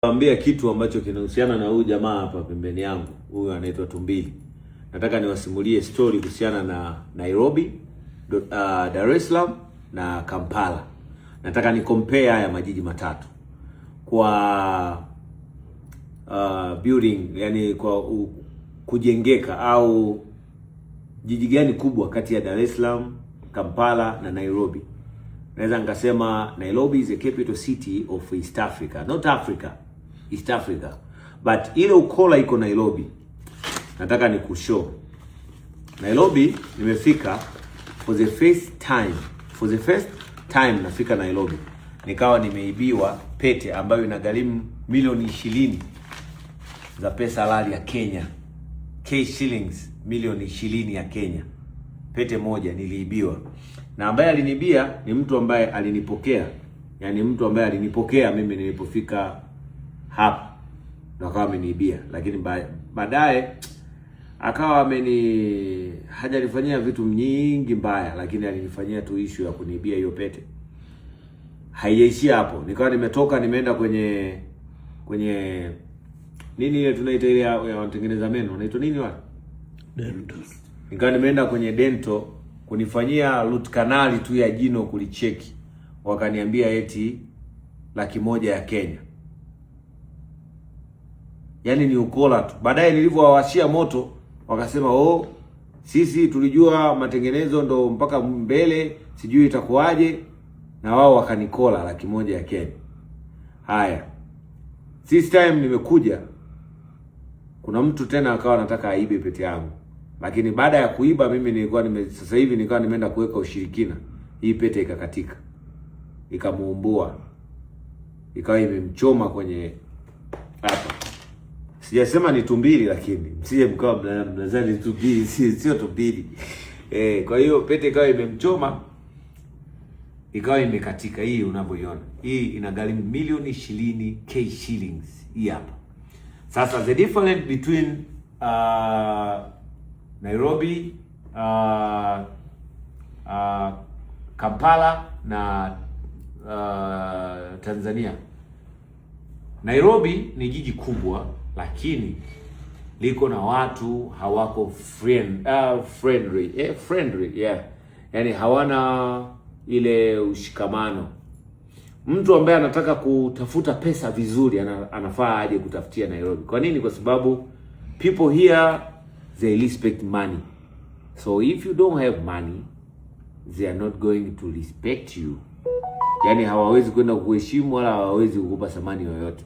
Niwaambia kitu ambacho kinahusiana na huyu jamaa hapa pembeni yangu. Huyu anaitwa Tumbili. Nataka niwasimulie story kuhusiana na Nairobi, Dar es Salaam na Kampala. Nataka ni compare haya majiji matatu kwa building, yani kwa kujengeka, au jiji gani kubwa kati ya Dar es Salaam, Kampala na Nairobi. Naweza nikasema Nairobi is the capital city of East Africa, not Africa, East Africa. But ile ukola iko Nairobi. Nataka nikushow. Nairobi nimefika for the first time nafika Nairobi. Nikawa nimeibiwa pete ambayo inagharimu milioni 20 za pesa halali ya Kenya. Shillings milioni 20 ya Kenya. Pete moja niliibiwa. Na ambaye alinibia ni mtu ambaye alinipokea. Yaani mtu ambaye alinipokea mimi nilipofika hapa. Na akawa ameniibia, lakini baadaye akawa hajanifanyia vitu nyingi mbaya, lakini alinifanyia tu issue ya kuniibia hiyo pete. Haijaishia hapo. Nikawa nimetoka nimeenda kwenye nini ile tunaita ile ya watengeneza meno, wanaitwa nini wale? Dental. Nikawa nimeenda kwenye dental kunifanyia root canal tu ya jino kulicheki. Wakaniambia eti 100,000 ya Kenya. Yaani ni ukola tu. Baadaye nilivyowawashia moto wakasema sisi tulijua matengenezo ndo mpaka mbele, sijui itakuwaje, na wao wakanikola 100,000 ya Kenya. Haya. This time nimekuja, kuna mtu tena akawa anataka aibe pete yangu. Lakini baada ya kuiba mimi sasa hivi nilikuwa nimeenda kuweka ushirikina. Hii pete ikakatika. Ikamuumbua. Ikawa imemchoma kwenye hapa. Sijasema ni tumbili, lakini msije mkawa mnadhani tumbili, sio tumbili. Kwa hiyo pete ikawa imemchoma, ikawa imekatika. Hii unavyoiona, hii inagharimu milioni 20 shillings hii hapa. Sasa the difference between Nairobi, Kampala na Tanzania. Nairobi ni jiji kubwa, lakini liko na watu hawako friendly, yeah. Yaani hawana ile ushikamano. Mtu ambaye anataka kutafuta pesa vizuri anafaa aje kutafutia Nairobi. Kwa nini? Kwa sababu people here they respect money. So if you don't have money, they are not going to respect you. Yaani hawawezi kwenda kuheshimu wala hawawezi kukupa thamani yoyote.